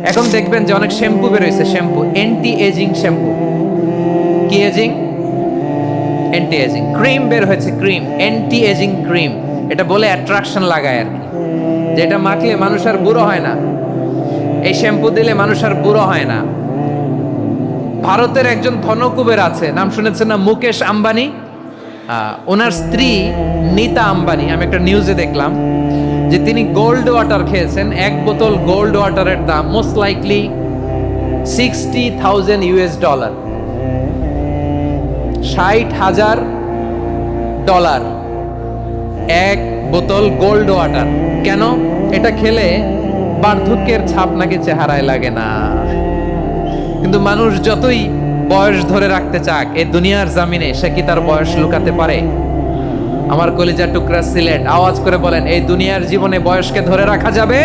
এখন দেখবেন যে অনেক শ্যাম্পু বেরোইছে, শ্যাম্পু অ্যান্টি এজিং শ্যাম্পু। কি এজিং? Anti ageing. ক্রিম বের হয়েছে, ক্রিম অ্যান্টি এজিং ক্রিম। এটা বলে অ্যাট্রাকশন লাগায় আর কি, যেটা মাখলে মানুষ আর বুড়ো হয় না, এই শ্যাম্পু দিলে মানুষ আর বুড়ো হয় না। ভারতের একজন ধনকুবের আছে, নাম শুনেছেন না? মুকেশ আম্বানি। ওনার স্ত্রী নীতা আম্বানি, আমি একটা নিউজে দেখলাম যে তিনি গোল্ড ওয়াটার খেয়েছেন। এক বোতল গোল্ড ওয়াটারের দাম মোস্ট লাইকলি $60,000, $60,000 এক বোতল গোল্ড ওয়াটার। কেন? এটা খেলে বার্ধক্যের ছাপ নাকি চেহারায় লাগে না। কিন্তু মানুষ যতই বয়স ধরে রাখতে চাক এই দুনিয়ার জামিনে, সে কি তার বয়স লুকাতে পারে? আমার কলিজার টুকরা সিলেট, আওয়াজ করে বলেন, এই দুনিয়ার জীবনে বয়সকে ধরে রাখা যাবে?